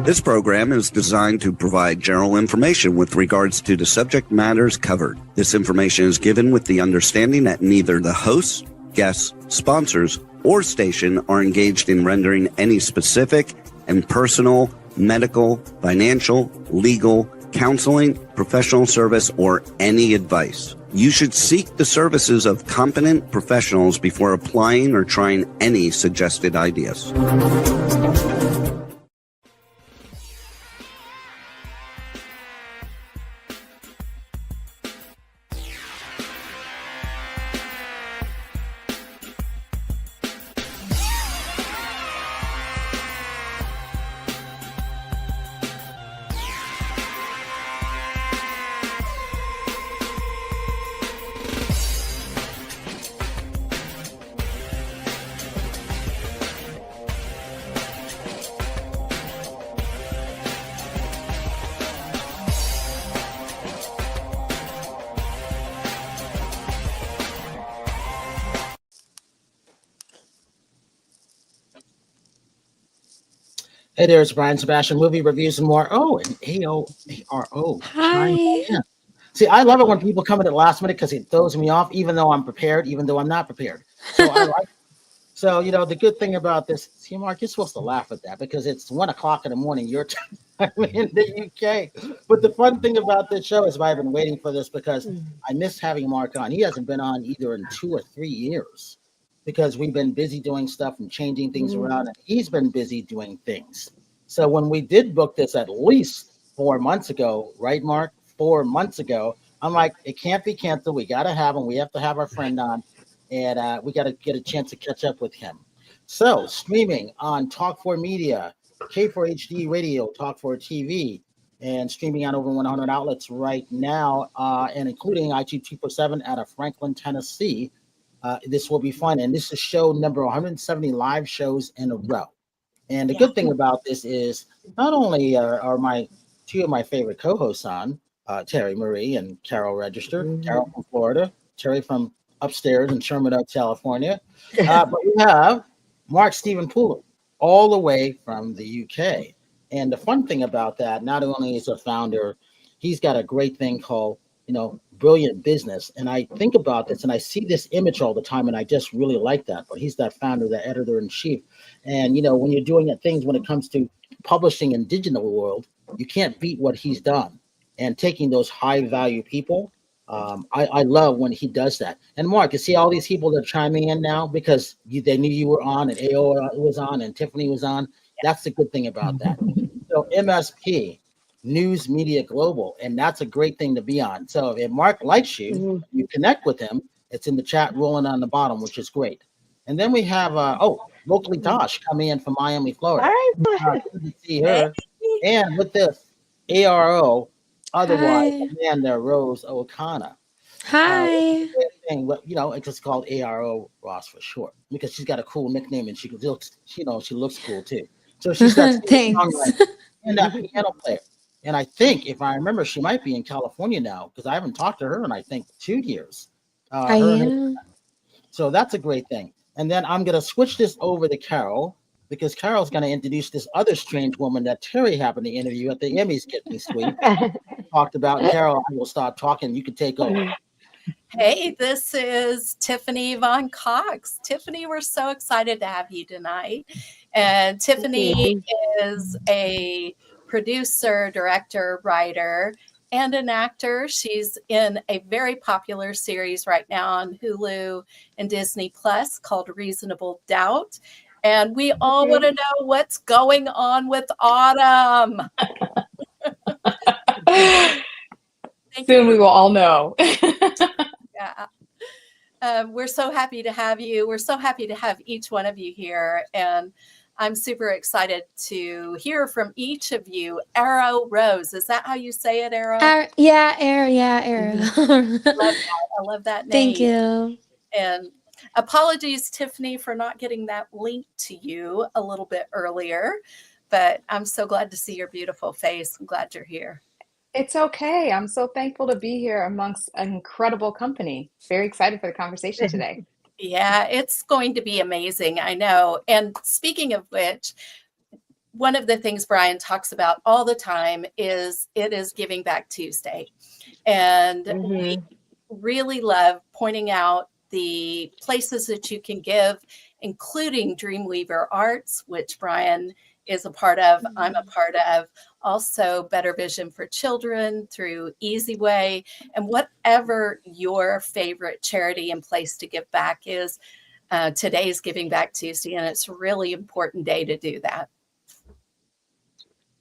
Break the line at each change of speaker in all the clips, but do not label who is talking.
This program is designed to provide general information with regards to the subject matters covered. This information is given with the understanding that neither the hosts, guests, sponsors, or station are engaged in rendering any specific and personal, medical, financial, legal, counseling, professional service, or any advice. You should seek the services of competent professionals before applying or trying any suggested ideas.
Hey there, it's Brian Sebastian, movie reviews and more. Oh, and AORO.
Hi.
See, I love it when people come in at the last minute because it throws me off, even though I'm prepared, even though I'm not prepared. So I like. So the good thing about this, see, Mark, you're supposed to laugh at that because it's 1 o'clock in the morning your time in the UK. But the fun thing about this show is I've been waiting for this because I miss having Mark on. He hasn't been on either in 2 or 3 years, because we've been busy doing stuff and changing things around, and he's been busy doing things. So when we did book this at least 4 months ago, right, Mark? 4 months ago, I'm like, it can't be canceled. We got to have him. We have to have our friend on, and we got to get a chance to catch up with him. So streaming on Talk4 Media, K4HD Radio, Talk4 TV, and streaming on over 100 outlets right now, and including IT247 out of Franklin, Tennessee. This will be fun. And this is show number 170 live shows in a row. And the good thing about this is not only are my two of my favorite co-hosts on, Terry Marie and Carol Register, Carol from Florida, Terry from upstairs in Sherman Oaks, California. But we have markstephenpooler all the way from the UK. And the fun thing about that, not only is a founder, he's got a great thing called, Brilliant Business. And I think about this and I see this image all the time, and I just really like that. But he's that founder, the editor-in-chief. And, when you're doing things when it comes to publishing in digital world, you can't beat what he's done. And taking those high-value people, I love when he does that. And Mark, you see all these people that are chiming in now because they knew you were on, and AO was on, and Tiffany was on. That's the good thing about that. So MSP, News Media Global, and that's a great thing to be on. So if Mark likes you, you connect with him. It's in the chat rolling on the bottom, which is great. And then we have locally Tosh coming in from Miami, Florida. Good to see her. And with this ARO, otherwise Amanda Rose O'Connor.
Hi.
It's just called ARO Ross for short because she's got a cool nickname and she looks cool too. So she's got
Thanks.
and a piano player. And I think, if I remember, she might be in California now because I haven't talked to her in, I think, 2 years. So that's a great thing. And then I'm going to switch this over to Carol because Carol's going to introduce this other strange woman that Terry happened to interview at the Emmys Get Me Sweet. Talked about. Carol, I will start talking. You can take over.
Hey, this is Tiffany Yvonne Cox. Tiffany, we're so excited to have you tonight. And Tiffany is a producer, director, writer, and an actor. She's in a very popular series right now on Hulu and Disney Plus called Reasonable Doubt. And we all want to know what's going on with Autumn.
Soon we will all know.
Yeah. We're so happy to have you. We're so happy to have each one of you here. And I'm super excited to hear from each of you. Aro Rose, is that how you say it, Aro?
Aro.
I love that name.
Thank you.
And apologies, Tiffany, for not getting that link to you a little bit earlier, but I'm so glad to see your beautiful face. I'm glad you're here.
It's okay. I'm so thankful to be here amongst an incredible company. Very excited for the conversation today.
Yeah, it's going to be amazing. I know. And speaking of which, one of the things Brian talks about all the time is it is Giving Back Tuesday. And we really love pointing out the places that you can give, including Dreamweaver Arts, which Brian is a part of, I'm a part of, also Better Vision for Children through Easy Way, and whatever your favorite charity and place to give back is. Today's Giving Back Tuesday, and it's a really important day to do that.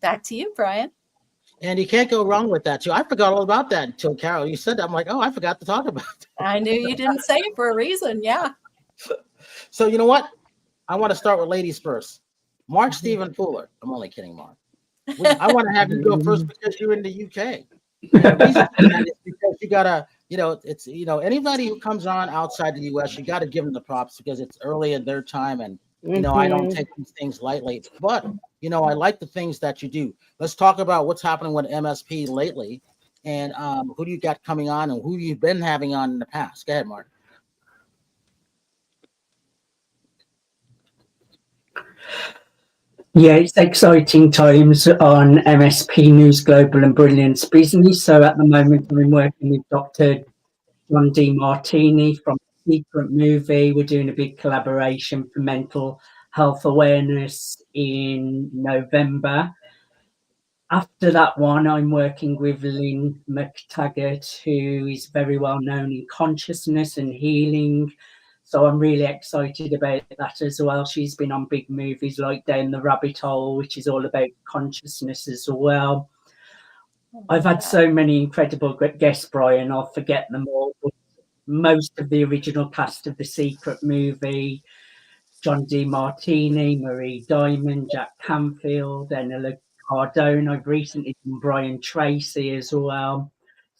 Back to you, Brian.
And you can't go wrong with that too. I forgot all about that until Carol, you said that. I'm like, oh, I forgot to talk about it.
I knew you didn't say it for a reason. Yeah.
So you know what? I want to start with ladies first. Markstephenpooler. I'm only kidding, Mark. I want to have you go first because you're in the UK. The reason for that is because you gotta, it's anybody who comes on outside the US, you gotta give them the props because it's early in their time, and I don't take these things lightly. But I like the things that you do. Let's talk about what's happening with MSP lately, and who do you got coming on, and who you've been having on in the past. Go ahead, Mark.
Yeah, it's exciting times on MSP News Global and Brilliance Business. So at the moment, I'm working with Dr. John Martini from Secret Movie. We're doing a big collaboration for mental health awareness in November. After that one, I'm working with Lynn McTaggart, who is very well known in consciousness and healing. So I'm really excited about that as well. She's been on big movies like Down the Rabbit Hole, which is all about consciousness as well. I've had so many incredible guests, Brian, I'll forget them all. But most of the original cast of The Secret Movie, John D. Martini, Marie Diamond, Jack Canfield, Enola Cardone. I've recently done Brian Tracy as well.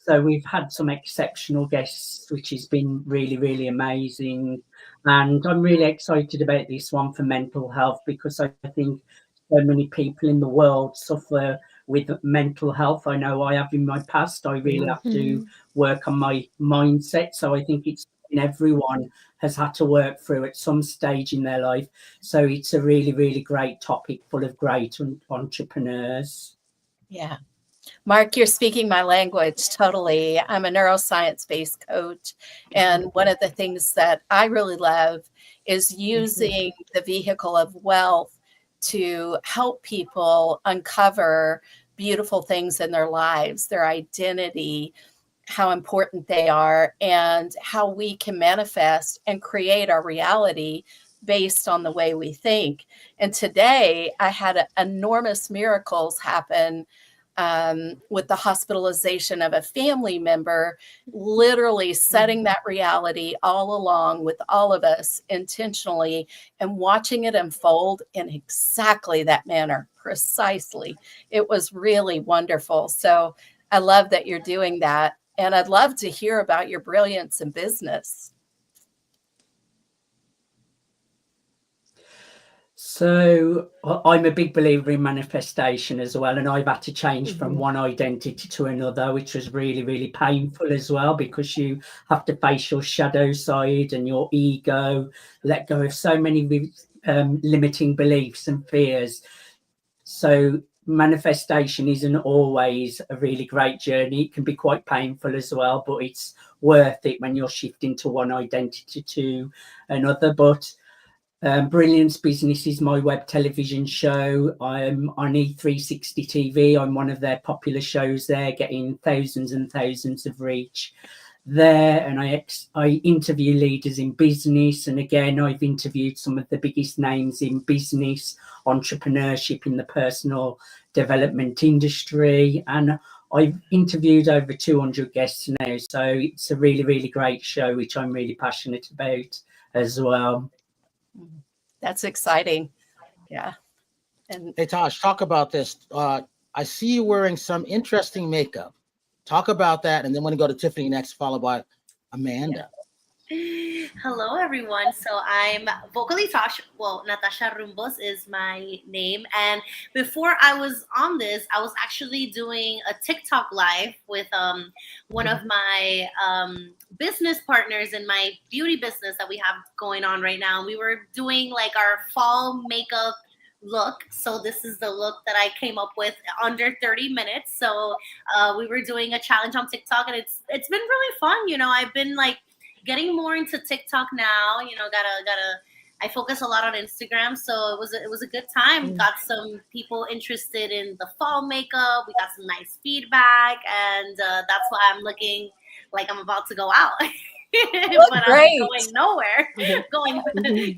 So we've had some exceptional guests, which has been really, really amazing. And I'm really excited about this one for mental health because I think so many people in the world suffer with mental health. I know I have in my past. I really have to work on my mindset. So I think it's everyone has had to work through at some stage in their life. So it's a really, really great topic full of great entrepreneurs.
Yeah. Mark, you're speaking my language totally. I'm a neuroscience-based coach. And one of the things that I really love is using the vehicle of wealth to help people uncover beautiful things in their lives, their identity, how important they are, and how we can manifest and create our reality based on the way we think. And today I had enormous miracles happen with the hospitalization of a family member, literally setting that reality all along with all of us intentionally and watching it unfold in exactly that manner, precisely. It was really wonderful. So I love that you're doing that. And I'd love to hear about your brilliance in business.
So I'm a big believer in manifestation as well. And I've had to change from one identity to another, which was really, really painful as well, because you have to face your shadow side and your ego, let go of so many limiting beliefs and fears. So manifestation isn't always a really great journey. It can be quite painful as well, but it's worth it when you're shifting to one identity to another. But Brilliance Business is my web television show. I'm on E360 TV. I'm one of their popular shows there, getting thousands and thousands of reach there. And I interview leaders in business. And again, I've interviewed some of the biggest names in business, entrepreneurship, in the personal development industry. And I've interviewed over 200 guests now. So it's a really, really great show, which I'm really passionate about as well.
That's exciting. Yeah. And
hey, Tosh, talk about this. I see you wearing some interesting makeup. Talk about that. And then we're going to go to Tiffany next, followed by Amanda.
Hello, everyone. So I'm vocally Tosh. Well, Natasha Rumbos is my name. And before I was on this, I was actually doing a TikTok live with one of my business partners in my beauty business that we have going on right now. We were doing like our fall makeup look. So this is the look that I came up with under 30 minutes. So we were doing a challenge on TikTok, and it's been really fun. You know, I've been like getting more into TikTok now. You know, I focus a lot on Instagram, so it was a good time. Got some people interested in the fall makeup. We got some nice feedback, and that's why I'm looking like I'm about to go out. But
great.
I'm going nowhere.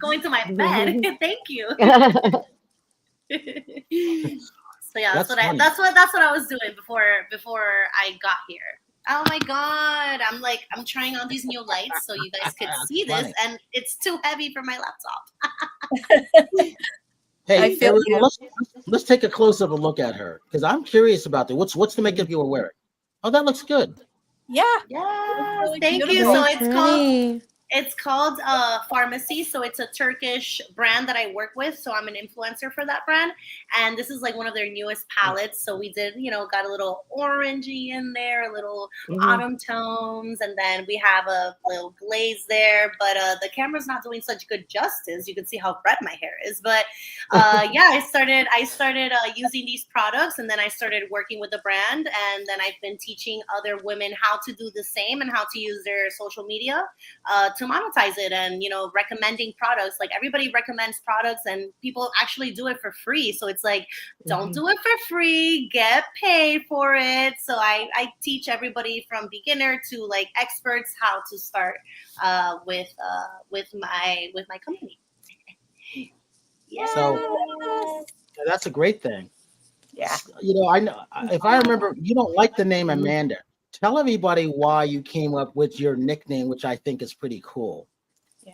going to my bed. Thank you. So yeah, that's what I was doing before I got here. Oh my God. I'm trying on these new lights so you guys could see this, and it's too heavy for my laptop.
Hey,
I feel
everyone, let's take a close up look at her, because I'm curious about that. What's the makeup you were wearing? Oh, that looks good.
Yeah.
Yes,
Really
thank you.
beautiful.
So it's called Pharmacy. So it's a Turkish brand that I work with. So I'm an influencer for that brand. And this is like one of their newest palettes. So we did, got a little orangey in there, a little autumn tones. And then we have a little glaze there. But the camera's not doing such good justice. You can see how red my hair is. But yeah, I started using these products. And then I started working with the brand. And then I've been teaching other women how to do the same and how to use their social media to monetize it, and recommending products. Like, everybody recommends products and people actually do it for free. So it's like, don't do it for free, get paid for it. So I teach everybody from beginner to like experts how to start with my company. Yeah.
So that's a great thing.
Yeah.
I know, if I remember, you don't like the name Amanda. Tell everybody why you came up with your nickname, which I think is pretty cool.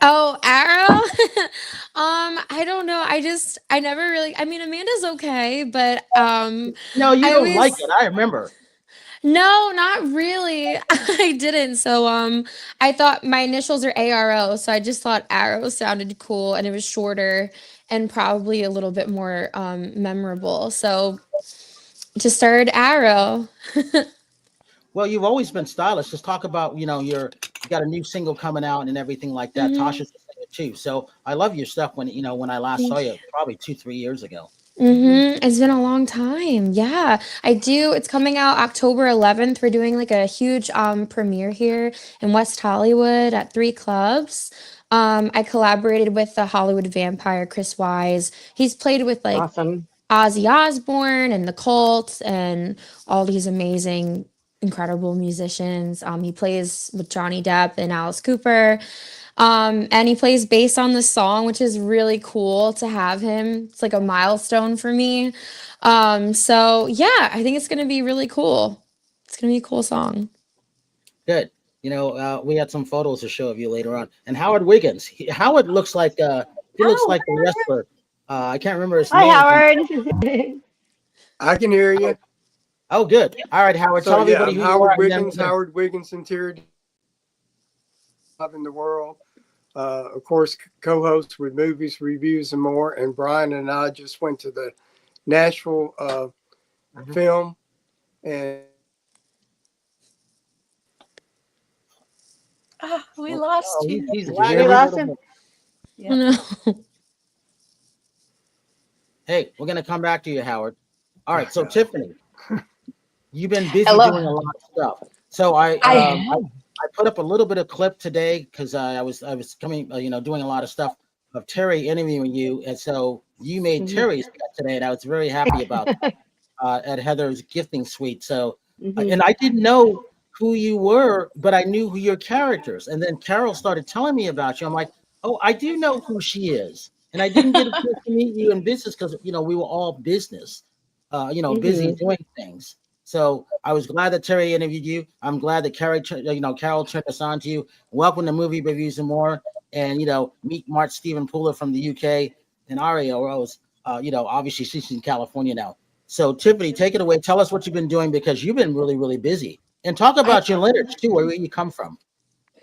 Oh, Aro. I don't know. I never really. I mean, Amanda's okay, but
No, you
I
don't like
always-
it. I remember.
No, not really. I didn't. So I thought my initials are ARO, so I just thought Arrow sounded cool, and it was shorter and probably a little bit more memorable. So just started Arrow.
Well, you've always been stylish. Just talk about, you got a new single coming out and everything like that. Tasha's a singer too. So I love your stuff when I last saw you, probably 2-3 years ago.
It's been a long time. Yeah, I do. It's coming out October 11th. We're doing like a huge premiere here in West Hollywood at 3 clubs. I collaborated with the Hollywood vampire Chris Wyse. He's played with like
Awesome.
Ozzy Osbourne and the Cult and all these amazing, incredible musicians. He plays with Johnny Depp and Alice Cooper. And he plays bass on the song, which is really cool to have him. It's like a milestone for me. So yeah, I think it's gonna be really cool. It's gonna be a cool song.
Good. We had some photos to show of you later on. And Howard Wiggins. Howard looks like he looks like the wrestler. I can't remember his name.
Hi, Howard.
I can hear you.
Oh, good. All right, Howard. Tell everybody who you
Howard
are.
Wiggins. Howard Wiggins, interior in the world. Of course, co-host with Movies, Reviews, and More. And Brian and I just went to the Nashville film, and
We lost you.
He's
We lost him.
Yeah.
No.
Hey, we're gonna come back to you, Howard. All right. So Tiffany, you've been busy
Hello.
doing a lot of stuff. So I put up a little bit of clip today because I was coming, doing a lot of stuff of Terry interviewing you, and so you made Terry's cut today, and I was very happy about that, at Heather's gifting suite. So, and I didn't know who you were, but I knew who your characters. And then Carol started telling me about you. I'm like, oh, I do know who she is, and I didn't get a chance to meet you in business because we were all business, busy doing things. So I was glad that Terry interviewed you. I'm glad that Carol turned us on to you. Welcome to Movie Reviews and More. And, meet markstephenpooler from the UK and Aro Rose. Obviously she's in California now. So Tiffany, take it away. Tell us what you've been doing because you've been really, really busy. And talk about your lineage too, where you come from.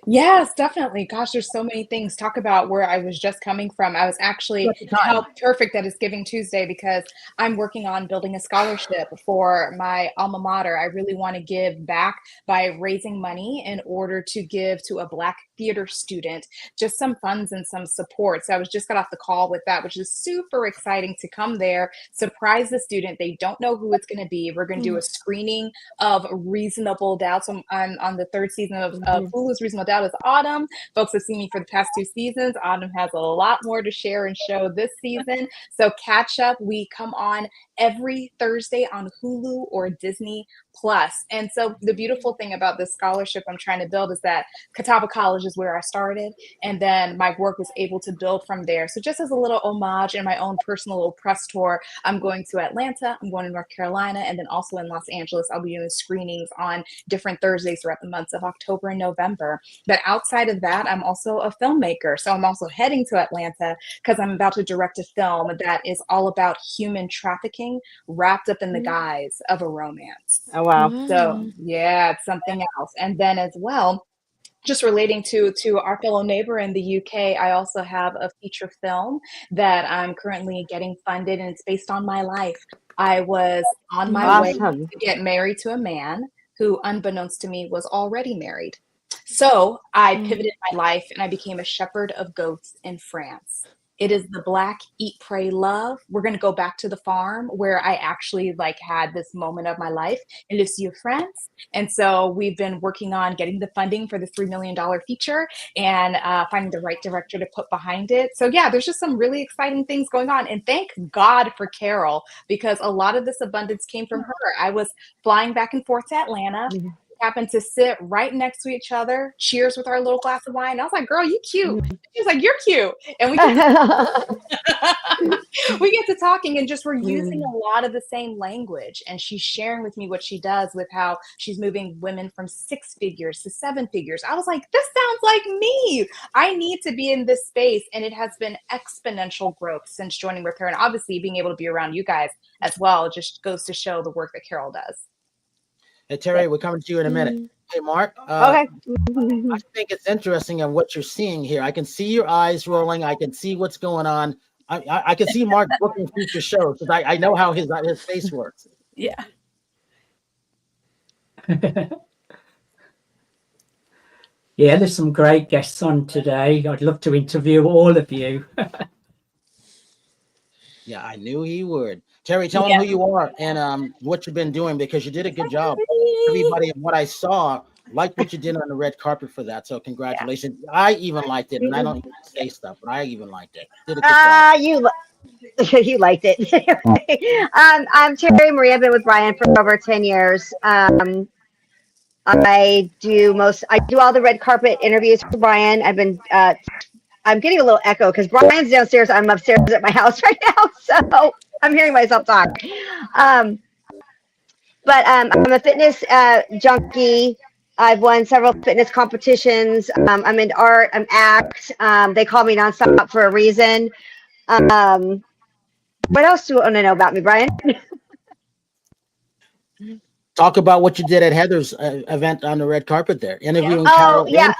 Yes, definitely. Gosh, there's so many things. Talk about where I was just coming from. I was actually,
At the time.
how perfect that is Giving Tuesday, because I'm working on building a scholarship for my alma mater. I really want to give back by raising money in order to give to a Black theater student just some funds and some support. So I was just got off the call with that, which is super exciting to come there, surprise the student. They don't know who it's going to be. We're going to do a screening of Reasonable Doubt. So I'm on the third season of Hulu's Reasonable Doubt is Autumn. Folks have seen me for the past 2 seasons. Autumn has a lot more to share and show this season. So catch up. We come on every Thursday on Hulu or Disney Plus. And so the beautiful thing about this scholarship I'm trying to build is that Catawba College is where I started, and then my work was able to build from there. So just as a little homage in my own personal little press tour, I'm going to Atlanta, I'm going to North Carolina, and then also in Los Angeles, I'll be doing screenings on different Thursdays throughout the months of October and November. But outside of that, I'm also a filmmaker. So I'm also heading to Atlanta because I'm about to direct a film that is all about human trafficking wrapped up in the guise of a romance.
Oh, wow.
So yeah, it's something else. And then as well, just relating to our fellow neighbor in the UK, I also have a feature film that I'm currently getting funded, and it's based on my life. I was on my way
Awesome.
to get married to a man who, unbeknownst to me, was already married. So I pivoted my life and I became a shepherd of goats in France. It is the Black Eat, Pray, Love. We're going to go back to the farm where I actually had this moment of my life in Lucia, France. And so we've been working on getting the funding for the $3 million feature and finding the right director to put behind it. So yeah, there's just some really exciting things going on. And thank God for Carol, because a lot of this abundance came from her. I was flying back and forth to Atlanta. Happened to sit right next to each other, cheers with our little glass of wine. I was like, girl, you cute. She was like, you're cute. And we get to talking, and just we're using a lot of the same language. And she's sharing with me what she does with how she's moving women from 6 figures to 7 figures. I was like, this sounds like me. I need to be in this space. And it has been exponential growth since joining with her. And obviously being able to be around you guys as well just goes to show the work that Carol does.
Hey, Terry, we're coming to you in a minute. Hey, Mark.
Okay.
I think it's interesting in what you're seeing here. I can see your eyes rolling. I can see what's going on. I can see Mark booking future shows because I know how his face works.
Yeah.
Yeah, there's some great guests on today. I'd love to interview all of you.
Yeah, I knew he would. Terry, tell him who you are and what you've been doing, because you did a good job. Everybody, what I saw, liked what you did on the red carpet for that. So congratulations. Yeah. I even liked it, and I don't even say stuff, but I even liked it. Did a good job.
You liked it. I'm Terry Marie. I've been with Brian for over 10 years. I do all the red carpet interviews for Brian. I'm getting a little echo because Brian's downstairs. I'm upstairs at my house right now, so I'm hearing myself talk. But I'm a fitness junkie. I've won several fitness competitions. I'm in art. I'm act. They call me nonstop for a reason. What else do you want to know about me, Brian?
Talk about what you did at Heather's event on the red carpet there, interviewing Carol.
Yeah.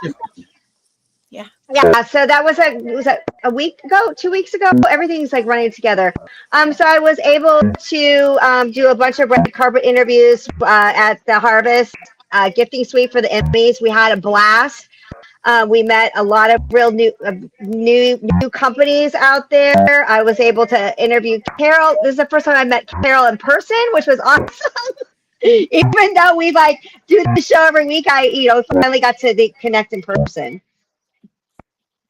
Yeah, so that was a week ago, 2 weeks ago. Everything's running together. So I was able to do a bunch of red carpet interviews at the Harvest Gifting Suite for the Emmys. We had a blast. We met a lot of real new companies out there. I was able to interview Carol. This is the first time I met Carol in person, which was awesome. Even though we do the show every week, I finally got to connect in person.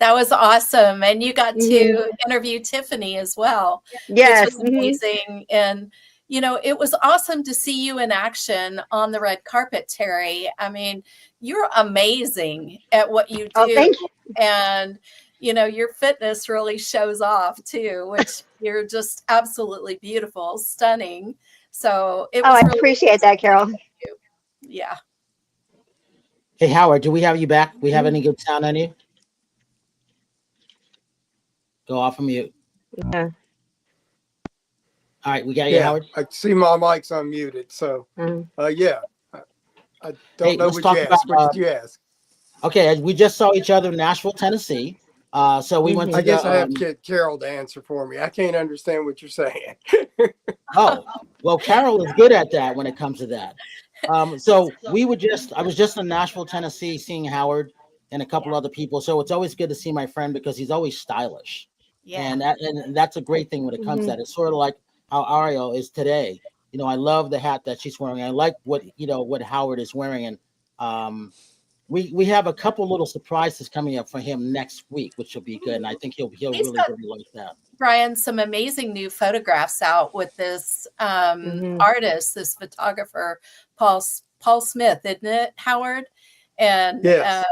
That was awesome. And you got to interview Tiffany as well.
Yes.
Which was amazing. And, it was awesome to see you in action on the red carpet, Terry. I mean, you're amazing at what you do.
Oh, thank you.
And, your fitness really shows off too, which you're just absolutely beautiful, stunning. So it was
I appreciate that, Carol.
Yeah.
Hey, Howard, do we have you back? We have any good sound on you? Go off of mute.
Yeah.
All right, we got you, Howard.
I see my mic's unmuted. So, I don't know what you asked. What did you ask?
Okay, we just saw each other in Nashville, Tennessee. So we went to
I guess I have
the.
to get Carol to answer for me. I can't understand what you're saying.
Oh, well, Carol is good at that when it comes to that. So I was just in Nashville, Tennessee, seeing Howard and a couple other people. So it's always good to see my friend because he's always stylish.
Yeah.
And that's a great thing when it comes to that. It's sort of like how Ariel is today. You know, I love the hat that she's wearing. I like what Howard is wearing. And we have a couple little surprises coming up for him next week, which will be good. And I think he'll really like that.
Brian, some amazing new photographs out with this artist, this photographer, Paul Smith, isn't it, Howard? And
Yes.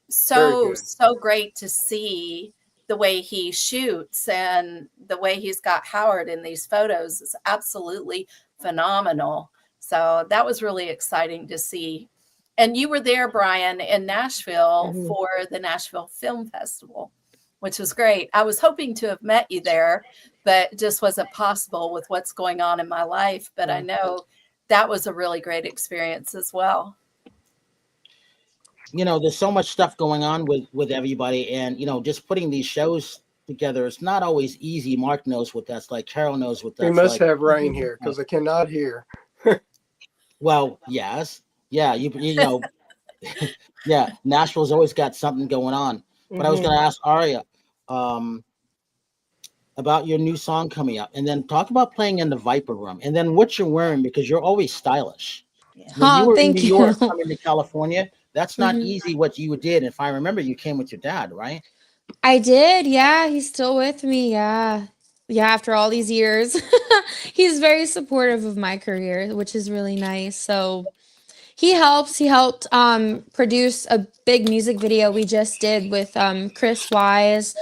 so great to see the way he shoots and the way he's got Howard in these photos is absolutely phenomenal. So that was really exciting to see. And you were there, Brian, in Nashville for the Nashville Film Festival, which was great. I was hoping to have met you there, but it just wasn't possible with what's going on in my life. But I know that was a really great experience as well.
You know, there's so much stuff going on with everybody, and you know, just putting these shows together, it's not always easy. Mark knows what that's like. Carol knows what that's like.
We must have rain here because I cannot hear.
Well, yes. Yeah, you know, yeah, Nashville's always got something going on. But I was going to ask Aria about your new song coming up, and then talk about playing in the Viper Room, and then what you're wearing because you're always stylish.
Yeah.
When you were in
thank
New
you.
York coming to California, that's not easy what you did. If I remember, you came with your dad, right?
I did. Yeah, he's still with me. Yeah. After all these years, he's very supportive of my career, which is really nice. So he helped produce a big music video we just did with Chris Wyse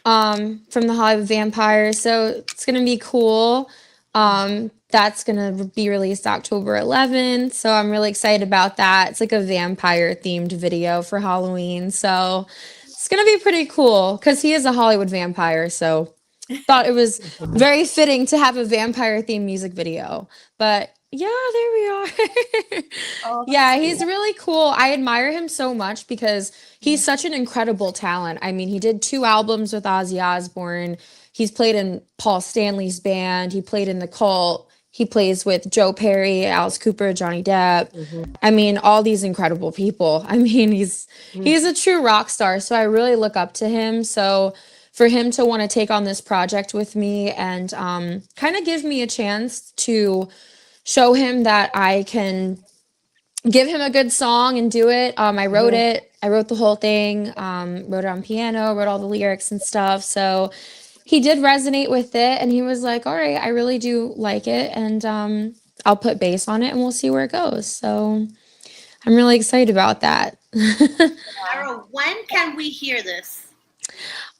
from the Hollywood Vampires. So it's going to be cool. That's going to be released October 11th. So I'm really excited about that. It's like a vampire themed video for Halloween. So it's going to be pretty cool because he is a Hollywood vampire. So thought it was very fitting to have a vampire themed music video. But yeah, there we are. Yeah, he's really cool. I admire him so much because he's such an incredible talent. I mean, he did 2 albums with Ozzy Osbourne. He's played in Paul Stanley's band. He played in The Cult. He plays with Joe Perry, Alice Cooper, Johnny Depp. I mean, all these incredible people. I mean, he's a true rock star. So I really look up to him. So for him to want to take on this project with me and kind of give me a chance to show him that I can give him a good song and do it. I wrote it. I wrote the whole thing, wrote it on piano, wrote all the lyrics and stuff. So he did resonate with it and he was like, all right, I really do like it. And I'll put bass on it and we'll see where it goes. So I'm really excited about that.
Aro, when can we hear this?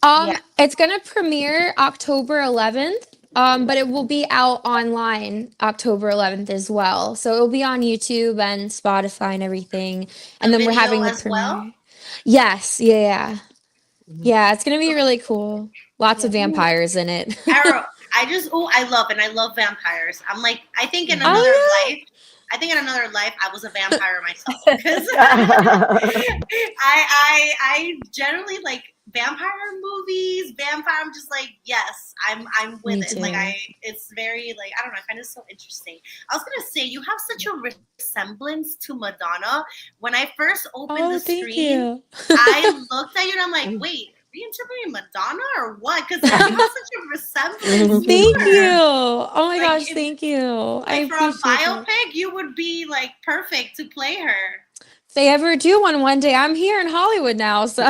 It's going to premiere October 11th. But it will be out online October 11th as well. So it will be on YouTube and Spotify and everything. And then we're having the premiere. Well? Yes. Yeah. Yeah. It's going to be really cool. Lots of vampires in it.
Aro, I love vampires. I'm like, I think in another life, I was a vampire myself because I generally like vampire movies. I'm just like, yes, I'm with it. Like it's very like, I don't know, I find it so interesting. I was gonna say you have such a resemblance to Madonna. When I first opened the screen, I looked at you and I'm like, wait, are you interpreting Madonna or what? Because you have such a resemblance.
Thank you. Oh my gosh, thank you.
Like for a biopic, you would be like perfect to play her.
If they ever do one day, I'm here in Hollywood now, so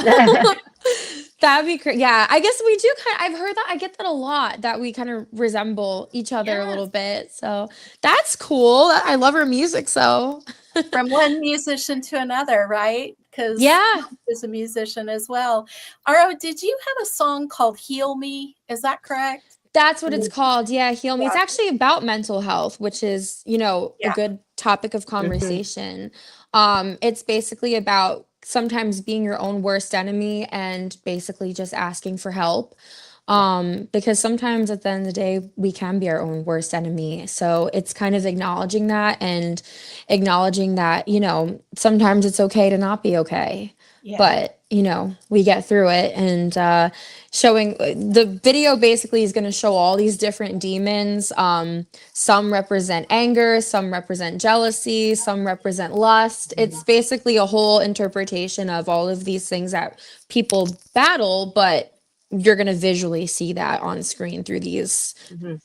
that'd be great. Yeah, I guess we do I've heard that. I get that a lot, that we kind of resemble each other a little bit. So that's cool. I love her music. So
from one musician to another, right? Because is a musician as well. Aro, did you have a song called Heal Me? Is that correct?
That's what it's called. Yeah, Heal Me. It's actually about mental health, which is, a good topic of conversation. It's basically about sometimes being your own worst enemy and basically just asking for help. Because sometimes at the end of the day, we can be our own worst enemy. So it's kind of acknowledging that and acknowledging that, sometimes it's okay to not be okay.
Yeah.
But, we get through it, and showing the video basically is going to show all these different demons. Some represent anger, some represent jealousy, some represent lust. It's basically a whole interpretation of all of these things that people battle, but you're going to visually see that on screen through these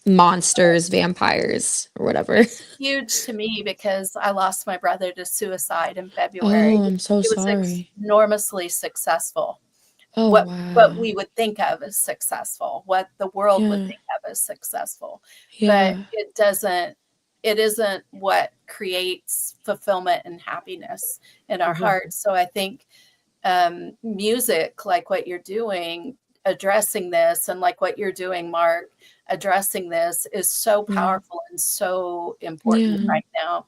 monsters, vampires, or whatever.
Huge to me because I lost my brother to suicide in February.
Oh, I'm so
He was
sorry.
enormously successble.
Oh,
what
wow.
we would think of as successful, what the world would
Yeah.
think of as successful.
Yeah.
But it isn't what creates fulfillment and happiness in our hearts. So I think music, like what you're doing, addressing this, and like what you're doing, Mark, addressing this is so powerful and so important right now.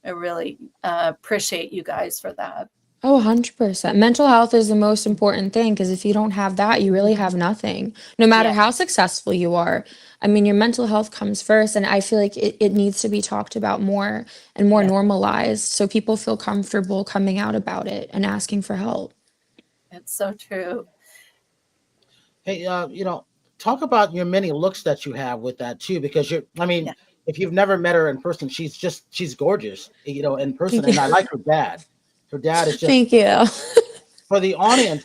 I really appreciate you guys for that.
Oh, 100%. Mental health is the most important thing, because if you don't have that, you really have nothing. No matter how successful you are. I mean, your mental health comes first, and I feel like it needs to be talked about more and more normalized, so people feel comfortable coming out about it and asking for help.
It's so true.
Hey, talk about your many looks that you have with that too, because if you've never met her in person, she's gorgeous, in person. And I like her dad. Her dad is just.
Thank you.
For the audience,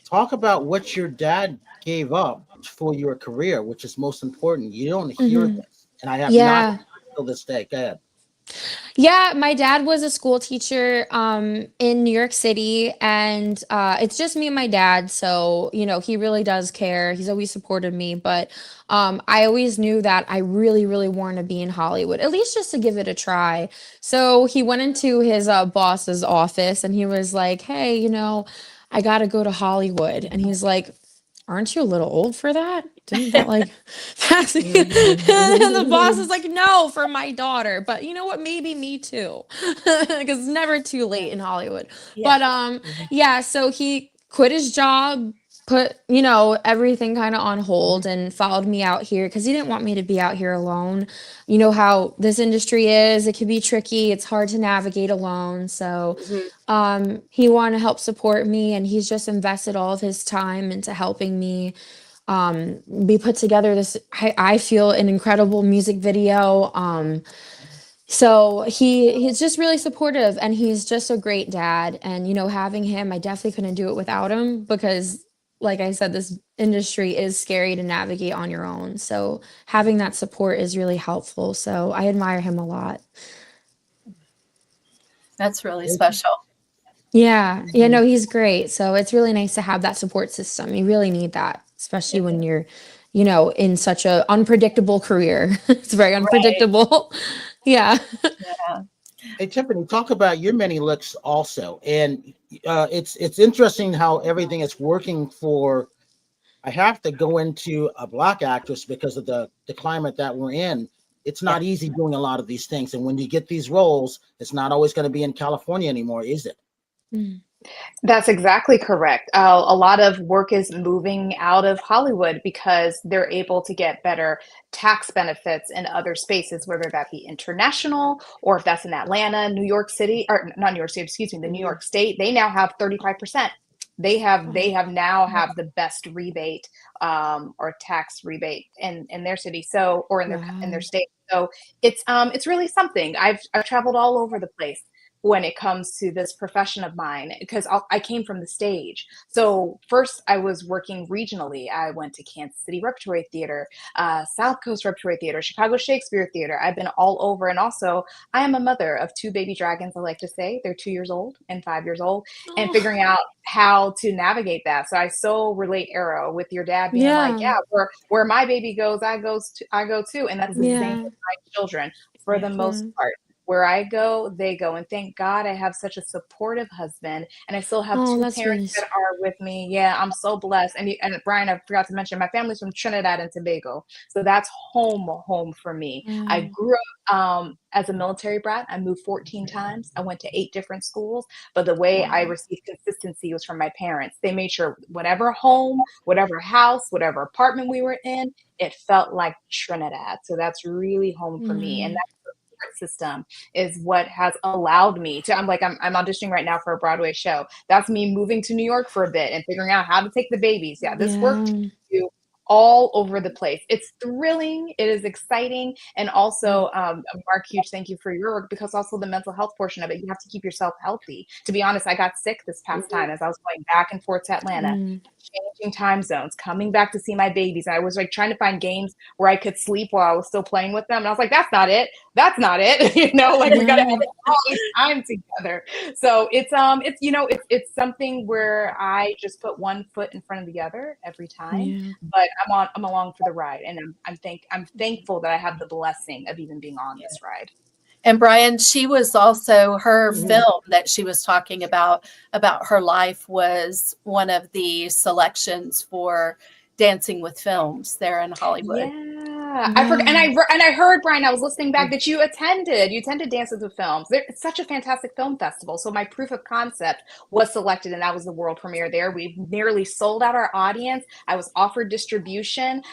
talk about what your dad gave up for your career, which is most important. You don't hear this, and I have not till this day. Go ahead.
Yeah, my dad was a school teacher in New York City, and it's just me and my dad. So, he really does care. He's always supported me, but I always knew that I really, really wanted to be in Hollywood, at least just to give it a try. So he went into his boss's office, and he was like, hey, I got to go to Hollywood. And he's like, aren't you a little old for that? Didn't that pass me? And the boss is like, no, for my daughter. But you know what? Maybe me too. Because it's never too late in Hollywood. But so he quit his job, put, everything kind of on hold, and followed me out here because he didn't want me to be out here alone. You know how this industry is. It can be tricky. It's hard to navigate alone. So he wanted to help support me, and he's just invested all of his time into helping me we put together this, I feel, an incredible music video. So he's just really supportive, and he's just a great dad. And, having him, I definitely couldn't do it without him, because like I said, this industry is scary to navigate on your own. So having that support is really helpful. So I admire him a lot.
That's really special.
Yeah. Yeah, no, he's great. So it's really nice to have that support system. You really need that, especially when you're, in such a unpredictable career. It's very unpredictable. Yeah.
Hey, Tiffany, talk about your many looks also. And it's interesting how everything is working for, I have to go into a Black actress because of the climate that we're in. It's not easy doing a lot of these things. And when you get these roles, it's not always going to be in California anymore, is it?
That's exactly correct. A lot of work is moving out of Hollywood because they're able to get better tax benefits in other spaces, whether that be international, or if that's in Atlanta, New York City, or not New York City, excuse me, the New York State. They now have 35%. They have now have the best rebate or tax rebate in their city, so, or in their state. So it's really something. I've traveled all over the place when it comes to this profession of mine, because I came from the stage. So first I was working regionally. I went to Kansas City Repertory Theatre, South Coast Repertory Theatre, Chicago Shakespeare Theatre. I've been all over. And also I am a mother of two baby dragons, I like to say. They're 2 years old and 5 years old, and figuring out how to navigate that. So I so relate, Aro, with your dad being like, where my baby goes, I go too. And that's the same with my children for the most part. Where I go, they go. And thank God I have such a supportive husband, and I still have two
that's really
parents that are with me. Yeah, I'm so blessed. And Brian, I forgot to mention, my family's from Trinidad and Tobago. So that's home for me. I grew up as a military brat. I moved 14 times. I went to 8 different schools. But the way I received consistency was from my parents. They made sure whatever home, whatever house, whatever apartment we were in, it felt like Trinidad. So that's really home for me. And that support system is what has allowed me to, I'm auditioning right now for a Broadway show. That's me moving to New York for a bit and figuring out how to take the babies. Yeah, this work to do all over the place. It's thrilling. It is exciting. And also, Mark, huge thank you for your work, because also the mental health portion of it, you have to keep yourself healthy. To be honest, I got sick this past time as I was going back and forth to Atlanta, changing time zones, coming back to see my babies. And I was like trying to find games where I could sleep while I was still playing with them. And I was like, that's not it. That's not it. You know, like we got to have all this time together. So it's something where I just put one foot in front of the other every time. But I'm along for the ride, and I'm thankful that I have the blessing of even being on this ride.
And Brian, she was also, her film that she was talking about her life was one of the selections for Dancing with Films there in Hollywood.
Yeah, I forgot, and I heard, Brian, I was listening back that you attended Dances with Films. It's such a fantastic film festival. So my proof of concept was selected, and that was the world premiere there. We've nearly sold out our audience. I was offered distribution.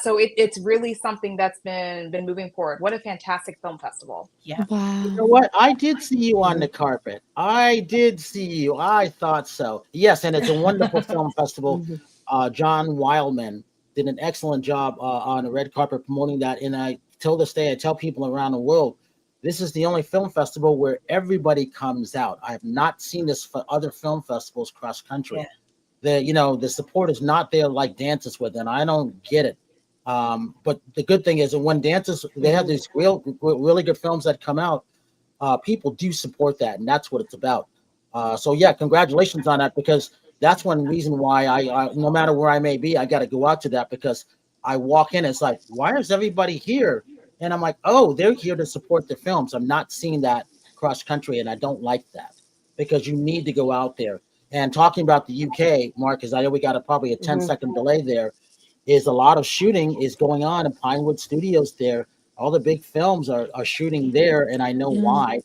So it's really something that's been moving forward. What a fantastic film festival.
Yeah.
Wow.
You know what? I did see you on the carpet. I did see you. I thought so. Yes, and it's a wonderful film festival. John Wildman did an excellent job on the red carpet promoting that. And I till this day, I tell people around the world, this is the only film festival where everybody comes out. I have not seen this for other film festivals cross country. The support is not there like Dances with, and I don't get it. But the good thing is that when Dances, they have these really good films that come out, people do support that, and that's what it's about. So yeah, congratulations on that, because that's one reason why I no matter where I may be, I got to go out to that, because I walk in, it's like, why is everybody here? And I'm like, oh, they're here to support the films. I'm not seeing that cross country, and I don't like that, because you need to go out there. And talking about the UK, Mark, because I know we got probably a 10-second delay there, is a lot of shooting is going on in Pinewood Studios there. All the big films are shooting there, and I know why.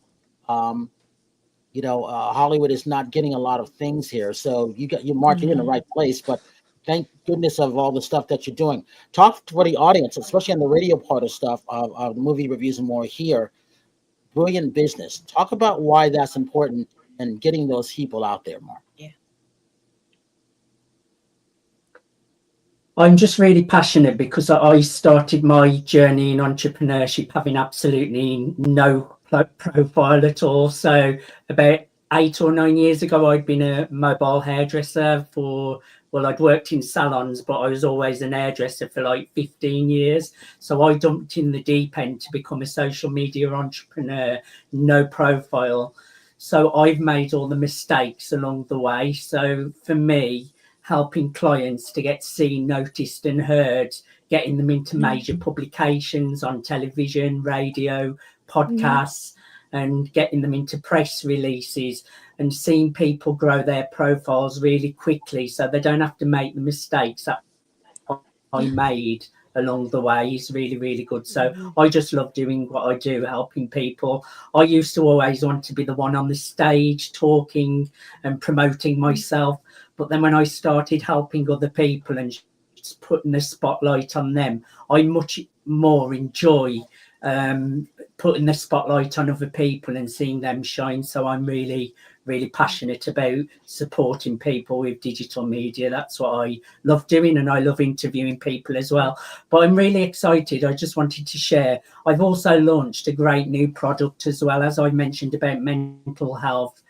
Hollywood is not getting a lot of things here. So Mark, you're in the right place, but thank goodness of all the stuff that you're doing. Talk for the audience, especially on the radio part of stuff, of movie reviews and more here. Brilliant business. Talk about why that's important and getting those people out there, Mark.
Yeah.
I'm just really passionate because I started my journey in entrepreneurship having absolutely no profile at all. So about 8 or 9 years ago, I'd been a mobile hairdresser I'd worked in salons, but I was always an hairdresser for like 15 years. So I jumped in the deep end to become a social media entrepreneur, no profile. So I've made all the mistakes along the way. So for me, helping clients to get seen, noticed and heard, getting them into major publications on television, radio, podcasts, and getting them into press releases, and seeing people grow their profiles really quickly so they don't have to make the mistakes that I made along the way is really, really good. So I just love doing what I do, helping people. I used to always want to be the one on the stage talking and promoting myself. But then when I started helping other people and just putting the spotlight on them, I much more enjoy putting the spotlight on other people and seeing them shine. So I'm really, really passionate about supporting people with digital media. That's what I love doing, and I love interviewing people as well. But I'm really excited. I just wanted to share. I've also launched a great new product as well, as I mentioned, about mental health.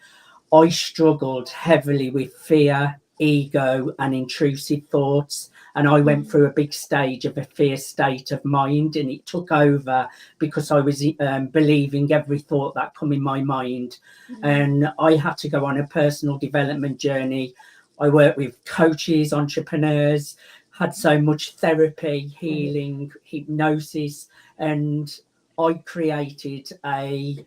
I struggled heavily with fear, ego, and intrusive thoughts. And I went through a big stage of a fear state of mind, and it took over because I was believing every thought that come in my mind. And I had to go on a personal development journey. I worked with coaches, entrepreneurs, had so much therapy, healing, hypnosis, and I created a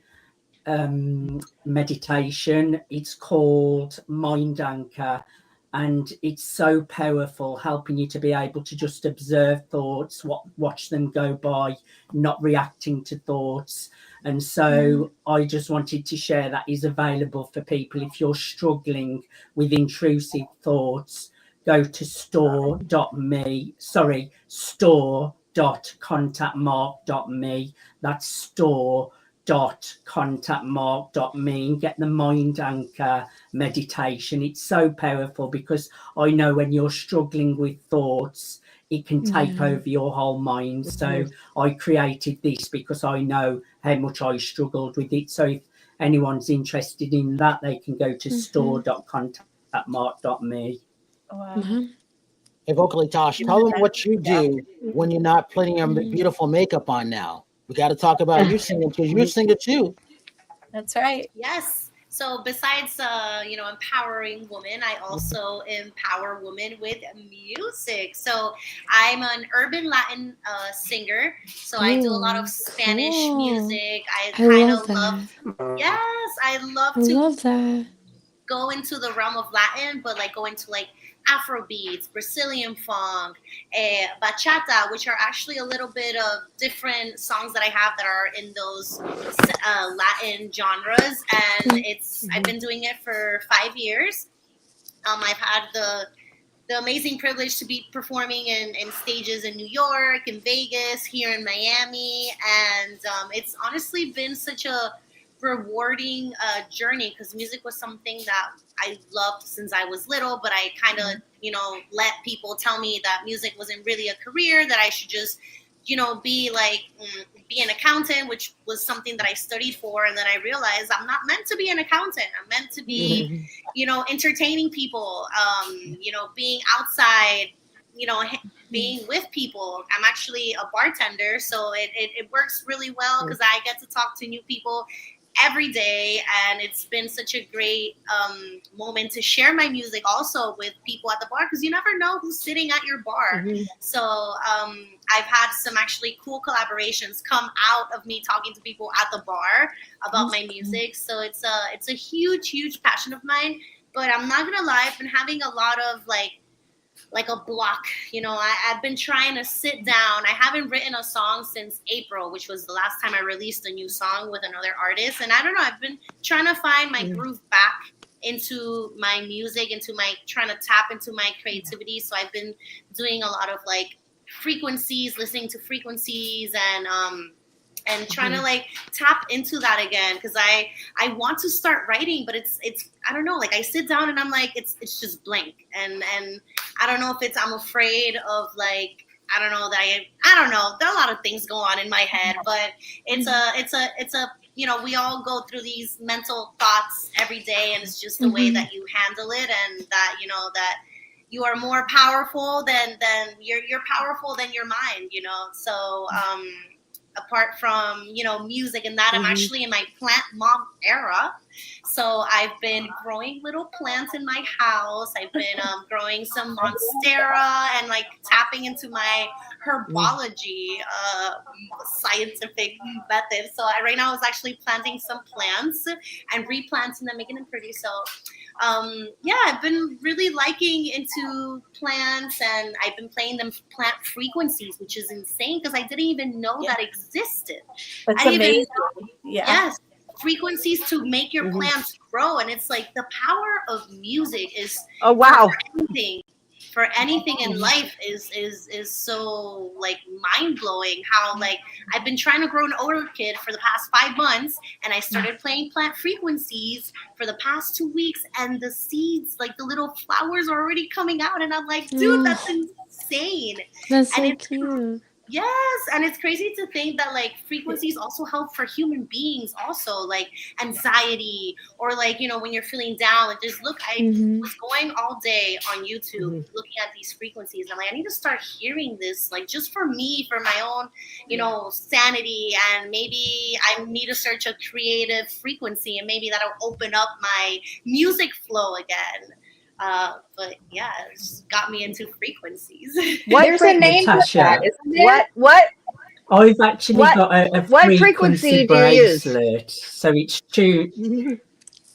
meditation. It's called Mind Anchor, and it's so powerful, helping you to be able to just observe thoughts, watch them go by, not reacting to thoughts. And so I just wanted to share that is available for people. If you're struggling with intrusive thoughts, go to store.contactmark.me. That's store.contactmark.me, and get the Mind Anchor meditation. It's so powerful, because I know when you're struggling with thoughts, it can take over your whole mind. So I created this because I know how much I struggled with it. So if anyone's interested in that, they can go to store.contactmark.me.
Wow.
Hey, Vocally Tosh, tell them what you do when you're not putting your beautiful makeup on now. We got to talk about you singing, because you're singing too.
That's right.
Yes. So besides, empowering women, I also empower women with music. So I'm an urban Latin singer. So I do a lot of Spanish music. I kind of love. Yes, I love to go into the realm of Latin, but like go into like Afro beats, Brazilian funk, bachata, which are actually a little bit of different songs that I have that are in those Latin genres. And I've been doing it for 5 years. I've had the amazing privilege to be performing in stages in New York, in Vegas, here in Miami. And it's honestly been such a rewarding journey, because music was something that I loved since I was little, but I kind of, let people tell me that music wasn't really a career, that I should just, be an accountant, which was something that I studied for. And then I realized I'm not meant to be an accountant. I'm meant to be, entertaining people, being outside, being with people. I'm actually a bartender, so it works really well, because I get to talk to new people every day, and it's been such a great moment to share my music also with people at the bar, because you never know who's sitting at your bar. So I've had some actually cool collaborations come out of me talking to people at the bar about my music. So it's a huge passion of mine. But I'm not gonna lie, I've been having a lot of like a block. I've been trying to sit down. I haven't written a song since April, which was the last time I released a new song with another artist. And I don't know, I've been trying to find my groove back into my music, trying to tap into my creativity. So I've been doing a lot of like frequencies, listening to frequencies, and trying to like tap into that again, because I want to start writing, but it's I don't know, like I sit down and I'm like it's just blank, and I don't know if I'm afraid of like I don't know, there are a lot of things go on in my head, but it's a we all go through these mental thoughts every day, and it's just the way that you handle it, and that that you are more powerful than you're powerful than your mind, so apart from music and that, I'm actually in my plant mom era. So I've been growing little plants in my house. I've been growing some monstera and like tapping into my herbology scientific method. So right now I was actually planting some plants and replanting them, making them pretty. So I've been really liking into plants, and I've been playing them plant frequencies, which is insane because I didn't even know that existed.
That's
I didn't
amazing.
even know, yes, frequencies to make your plants grow. And it's like the power of music is for anything in life is so like mind blowing. How like I've been trying to grow an orchid for the past 5 months, and I started playing plant frequencies for the past 2 weeks, and the seeds, like the little flowers, are already coming out, and I'm like, dude, that's insane.
That's so
and
cute.
Yes, and it's crazy to think that like frequencies also help for human beings, also like anxiety, or like when you're feeling down. Like just look, I was going all day on YouTube looking at these frequencies. I'm like, I need to start hearing this, like just for me, for my own, sanity, and maybe I need to search a creative frequency, and maybe that'll open up my music flow again. But yeah, it's got me into frequencies.
There's a name for that, isn't there?
What?
I've actually got a
what
frequency
frequency do you use?
bracelet, so it's tuned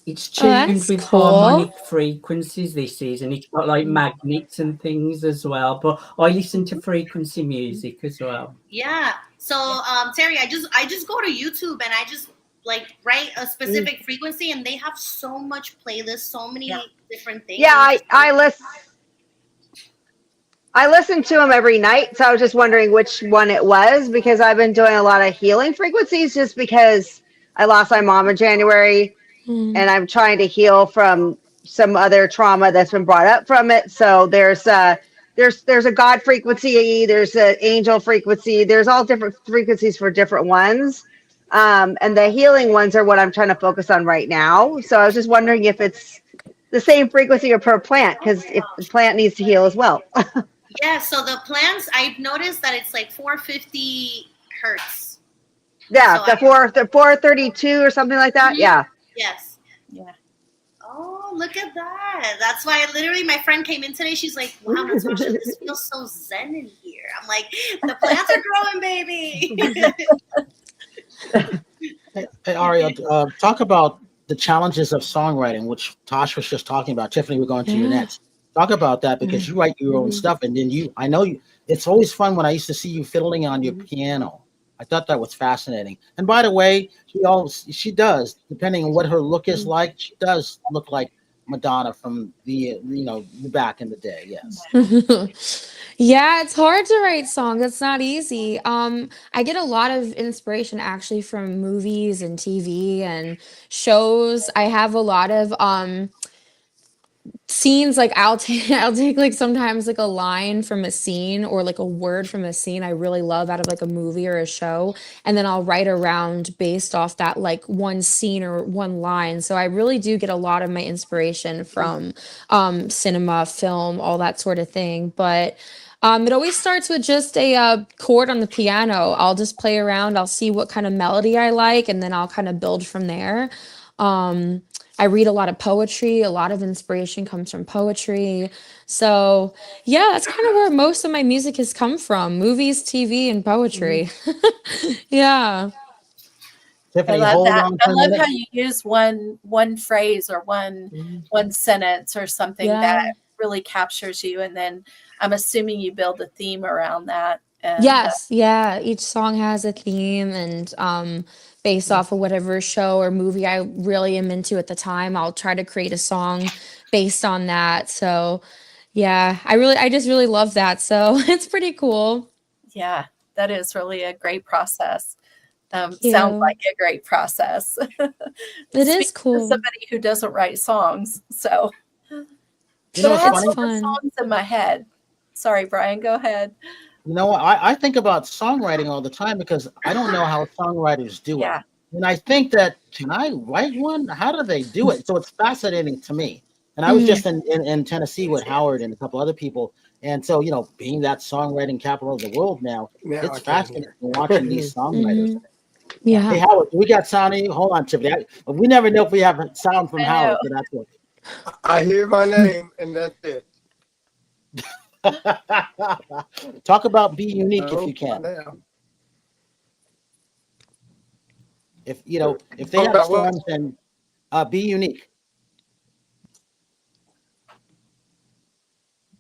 that's
with
cool.
harmonic frequencies. This is, and it's got like magnets and things as well. But I listen to frequency music as well.
Yeah. So Terry, I just go to YouTube and I just like write a specific frequency, and they have so much playlists, so many different things.
Yeah, I listen to them every night, so I was just wondering which one it was, because I've been doing a lot of healing frequencies just because I lost my mom in January, and I'm trying to heal from some other trauma that's been brought up from it. So there's a God frequency, there's an angel frequency, there's all different frequencies for different ones. And the healing ones are what I'm trying to focus on right now. So I was just wondering if it's the same frequency per plant, because if the plant needs to heal as well.
Yeah, so the plants, I've noticed that it's like 450 hertz.
Yeah,
So
the 432 or something like that. Yeah.
Yes. Yeah. Oh, look at that. That's why literally my friend came in today. She's like, wow, Natasha, this feels so zen in here. I'm like, the plants are growing, baby.
Hey, Aria, talk about the challenges of songwriting, which Tosh was just talking about. Tiffany, we're going to you next. Talk about that, because you write your own stuff, and then I know you. It's always fun when I used to see you fiddling on your piano. I thought that was fascinating. And by the way, she does, depending on what her look is like, she does look like Madonna from the back in the day. Yes.
Yeah, it's hard to write songs. It's not easy. I get a lot of inspiration actually from movies and TV and shows. I have a lot of scenes, like I'll take like sometimes like a line from a scene or like a word from a scene I really love out of like a movie or a show, and then I'll write around based off that like one scene or one line. So I really do get a lot of my inspiration from cinema, film, all that sort of thing. But it always starts with just a chord on the piano. I'll just play around, I'll see what kind of melody I like, and then I'll kind of build from there. I read a lot of poetry. A lot of inspiration comes from poetry. So yeah, that's kind of where most of my music has come from: movies, TV, and poetry. Yeah.
Tiffany,
I love
hold
that.
on
I
for a
love
minute.
how you use one phrase or one sentence or something that really captures you, and then I'm assuming you build a theme around that. And,
Yes, yeah. Each song has a theme, and based off of whatever show or movie I really am into at the time, I'll try to create a song based on that. So yeah, I just really love that. So it's pretty cool.
yeah, that is really a great process.
Thank
Sounds
you.
like a great process.
It is
Speaking
cool.
to somebody who doesn't write songs, so
You know
but I
what's
have
funny?
some
Fun.
songs in my head. Sorry, Brian, go ahead.
You know what? I think about songwriting all the time, because I don't know how songwriters do it.
Yeah.
And I think that, can I write one? How do they do it? So it's fascinating to me. And I was just in Tennessee with Howard and a couple other people. And so, being that songwriting capital of the world now, it's fascinating watching these songwriters.
Yeah.
Hey, Howard, we got sound in you? Hold on, Tiffany. We never know if we have sound from
I
Howard,
know.
so that's what.
I hear my name, and that's it.
Talk about Be Unique if you can.
Now.
If they have songs, then Be Unique.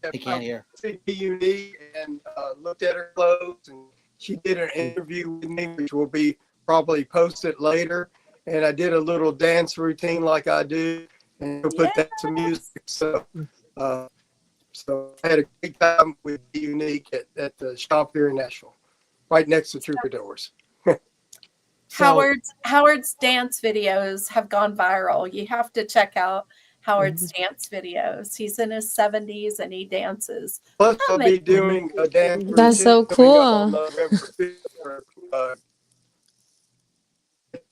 They can't hear.
Be Unique, and looked at her clothes, and she did an interview with me, which will be probably posted later. And I did a little dance routine like I do, and we'll put that to music. So I had a great time with Be Unique at the shop here in Nashville, right next to Troubadours.
Howard's dance videos have gone viral. You have to check out Howard's dance videos. He's in his 70s and he dances.
Plus, I'll be doing a dance routine.
That's so cool.
On November 5th,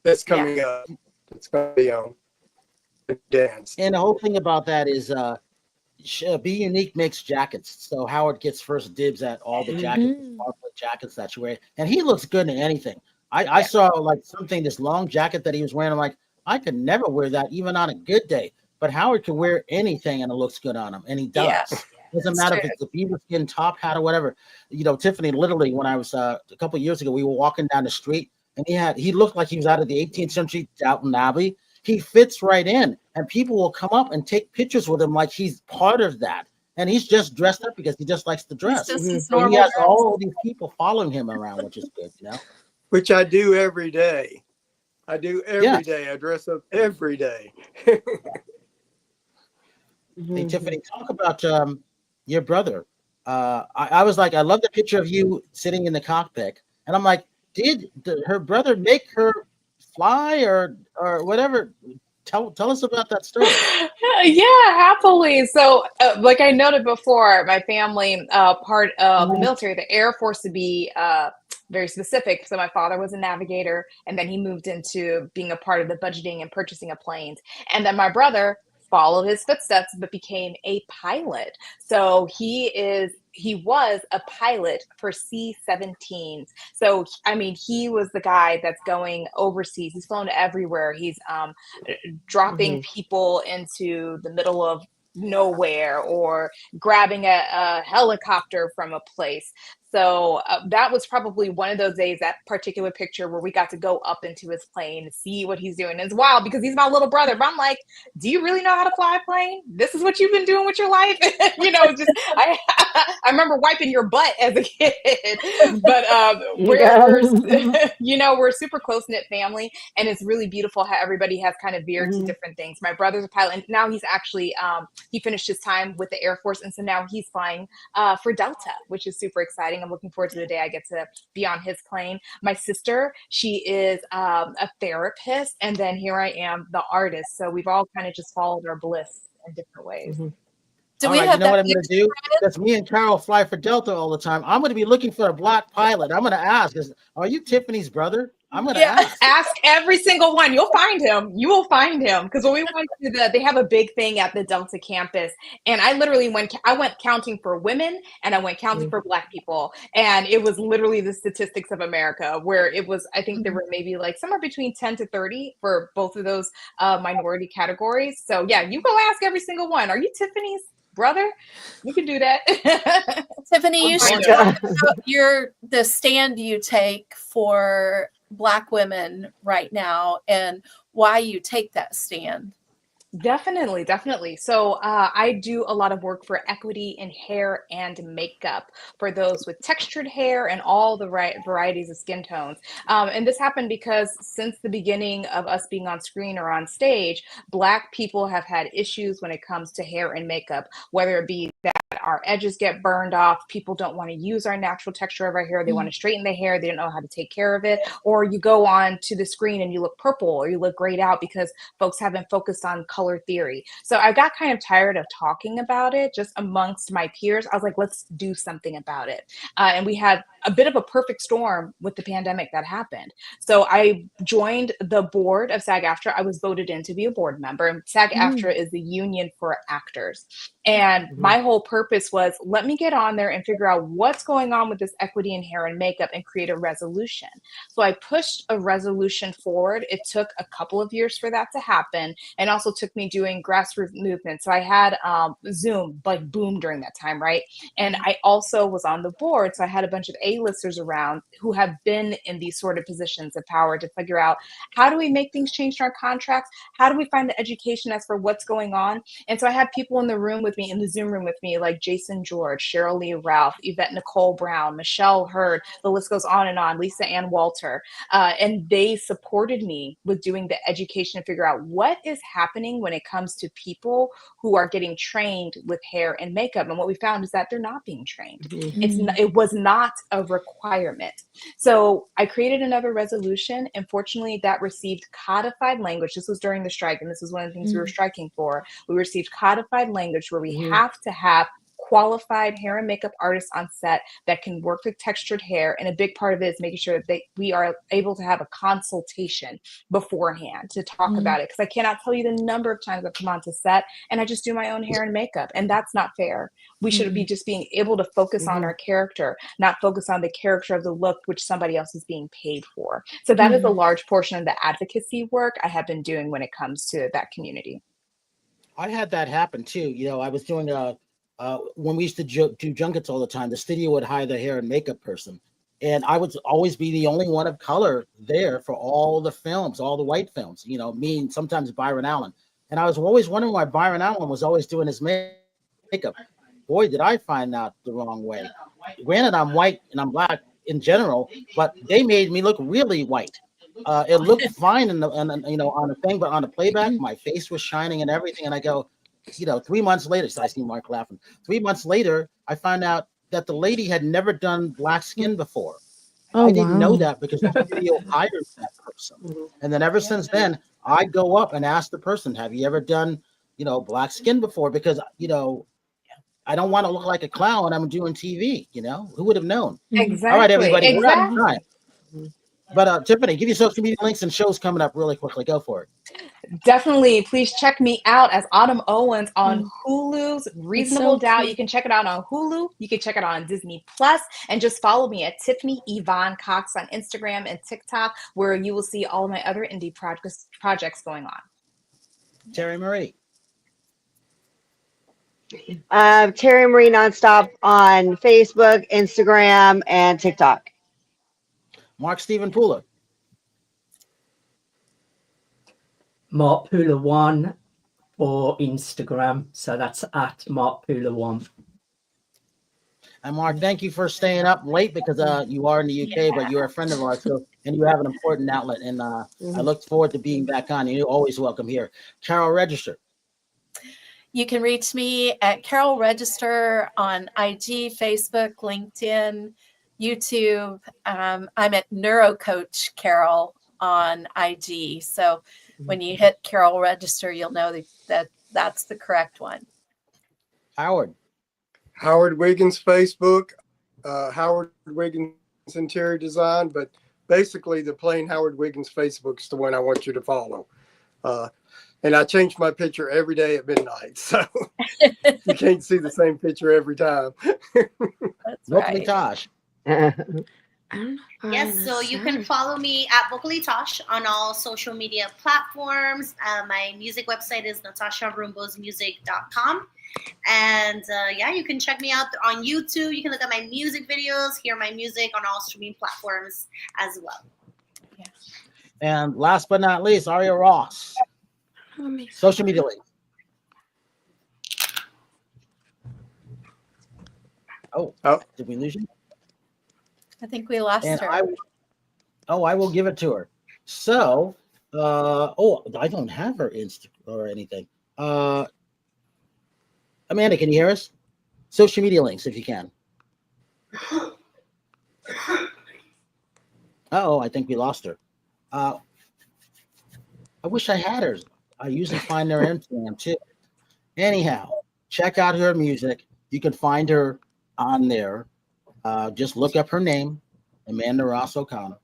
that's coming up. It's going to be on dance.
And the whole thing about that is Be Unique makes jackets. So Howard gets first dibs at all the jackets that you wear. And he looks good in anything. I saw like this long jacket that he was wearing. I'm like, I could never wear that even on a good day. But Howard can wear anything and it looks good on him. And he does. Doesn't matter if it's a beaver skin top hat or whatever. You know, Tiffany, literally, when I was a couple of years ago, we were walking down the street and he looked like he was out of the 18th century Downton Abbey. He fits right in, and people will come up and take pictures with him like he's part of that. And he's just dressed up because he just likes to dress. So he has all these people following him around, which is good, you know.
Which I do every day. I do every day. I dress up every day.
Hey, Tiffany, talk about your brother. I was like, I love the picture of you sitting in the cockpit, and I'm like, did her brother make her fly or whatever? Tell us about that story.
Yeah, happily. So, like I noted before, my family, part of the military, the Air Force to be very specific. So my father was a navigator, and then he moved into being a part of the budgeting and purchasing of planes. And then my brother followed his footsteps, but became a pilot. So he was a pilot for C-17s. So, I mean, he was the guy that's going overseas. He's flown everywhere. He's dropping people into the middle of nowhere or grabbing a helicopter from a place. So that was probably one of those days, that particular picture where we got to go up into his plane and see what he's doing. It's wild because he's my little brother, but I'm like, do you really know how to fly a plane? This is what you've been doing with your life? You know, just I remember wiping your butt as a kid, but we're you know, we're a super close-knit family, and it's really beautiful how everybody has kind of veered to different things. My brother's a pilot, and now he's actually he finished his time with the Air Force, and so now he's flying for Delta, which is super exciting. I'm looking forward to the day I get to be on his plane. My sister, she is a therapist, and then here I am, the artist. So we've all kind of just followed our bliss in different ways.
Do we have you know what I'm going to do? Because me and Carol fly for Delta all the time. I'm going to be looking for a black pilot. I'm going to ask, are you Tiffany's brother? I'm going to
ask every single one. You'll find him. You will find him. Because when we went to they have a big thing at the Delta campus. And I literally went counting for women, and I went counting for black people. And it was literally the statistics of America, where it was, I think there were maybe like somewhere between 10 to 30 for both of those minority categories. So yeah, you go ask every single one. Are you Tiffany's brother? You can do that.
Tiffany, you should talk about the stand you take for Black women right now and why you take that stand.
Definitely. So I do a lot of work for equity in hair and makeup for those with textured hair and all the right varieties of skin tones. And this happened because since the beginning of us being on screen or on stage, Black people have had issues when it comes to hair and makeup, whether it be that our edges get burned off, people don't want to use our natural texture of our hair, they want to straighten the hair, they don't know how to take care of it, or you go on to the screen and you look purple or you look grayed out because folks haven't focused on color theory. So I got kind of tired of talking about it just amongst my peers. I was like, let's do something about it. And we had a bit of a perfect storm with the pandemic that happened. So I joined the board of SAG-AFTRA. I was voted in to be a board member. And SAG-AFTRA is the union for actors. And my whole purpose was, let me get on there and figure out what's going on with this equity in hair and makeup and create a resolution. So I pushed a resolution forward. It took a couple of years for that to happen, and also took me doing grassroots movement. So I had Zoom like boom during that time, right? And I also was on the board. So I had a bunch of A-listers around who have been in these sort of positions of power to figure out, how do we make things change to our contracts? How do we find the education as for what's going on? And so I had people in the room with me, in the Zoom room with me, like Jason George, Cheryl Lee Ralph, Yvette Nicole Brown, Michelle Hurd, the list goes on, Lisa Ann Walter. And they supported me with doing the education to figure out what is happening when it comes to people who are getting trained with hair and makeup. And what we found is that they're not being trained. It was not a requirement. So I created another resolution. And fortunately, that received codified language. This was during the strike, and this is one of the things we were striking for. We received codified language where we have to have qualified hair and makeup artists on set that can work with textured hair. And a big part of it is making sure that we are able to have a consultation beforehand to talk about it. Because I cannot tell you the number of times I've come onto set and I just do my own hair and makeup. And that's not fair. We should be just being able to focus on our character, not focus on the character of the look which somebody else is being paid for. So that is a large portion of the advocacy work I have been doing when it comes to that community.
I had that happen too. You know, I was doing a when we used to do junkets all the time, the studio would hire the hair and makeup person. And I would always be the only one of color there for all the films, all the white films, you know, me and sometimes Byron Allen. And I was always wondering why Byron Allen was always doing his makeup. Boy, did I find out the wrong way. Granted, I'm white and I'm black in general, but they made me look really white. It looked fine on the thing, but on the playback, my face was shining and everything. And I go, 3 months later, so I see Mark laughing. 3 months later, I found out that the lady had never done black skin before. I didn't know that because the studio hired that person. And then ever since then, I go up and ask the person, have you ever done, black skin before? Because, I don't want to look like a clown when I'm doing TV, who would have known?
Exactly.
All right, everybody.
Exactly.
We're out of time. But Tiffany, give your social media links and shows coming up really quickly. Go for it.
Definitely. Please check me out as Autumn Owens on Hulu's Reasonable Doubt. You can check it out on Hulu. You can check it on Disney Plus, and just follow me at Tiffany Yvonne Cox on Instagram and TikTok, where you will see all of my other indie projects going on.
Terry Marie.
Terry Marie Nonstop on Facebook, Instagram, and TikTok.
MarkStephenpooler.
MarkPooler1 for Instagram. So that's at MarkPooler1.
And Mark, thank you for staying up late because you are in the UK, but you're a friend of ours, and you have an important outlet. And I look forward to being back on. You're always welcome here. Carol Register.
You can reach me at Carol Register on IG, Facebook, LinkedIn, YouTube. I'm at NeuroCoach Carol on IG. So when you hit Carol Register, you'll know that that's the correct one.
Howard
Wiggins Facebook, Howard Wiggins Interior Design, but basically the plain Howard Wiggins Facebook is the one I want you to follow. And I change my picture every day at midnight, so you can't see the same picture every time.
That's right.
Tosh.
Yes, so you can follow me at Vocally Tosh on all social media platforms. My music website is natasharumbosmusic.com. And you can check me out on YouTube. You can look at my music videos, hear my music on all streaming platforms as well.
Yeah. And last but not least, Aria Ross. Social media link. Oh, did we lose you?
I think we lost her.
I will give it to her. So, I don't have her Insta or anything. Amanda, can you hear us? Social media links, if you can. I think we lost her. I wish I had hers. I usually find her Instagram too. Anyhow, check out her music. You can find her on there. Just look up her name, Amanda Rose O'Connor,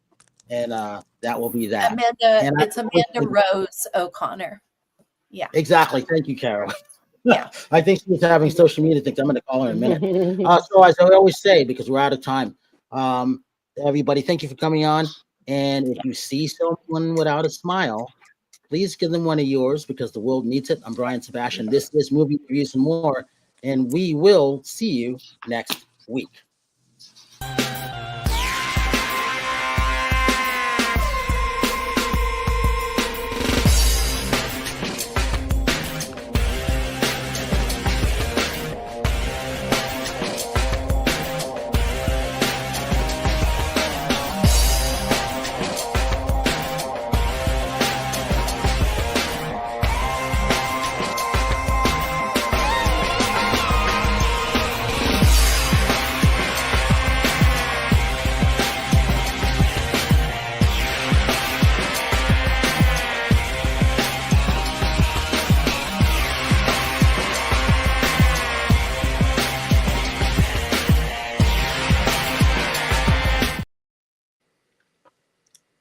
and that will be that.
It's Amanda Rose O'Connor. Yeah.
Exactly. Thank you, Carol.
Yeah.
I think she's having social media things. I'm going to call her in a minute. So as I always say, because we're out of time, everybody, thank you for coming on. And if you see someone without a smile, please give them one of yours because the world needs it. I'm Brian Sebastian. This is Movie Reviews and More, and we will see you next week.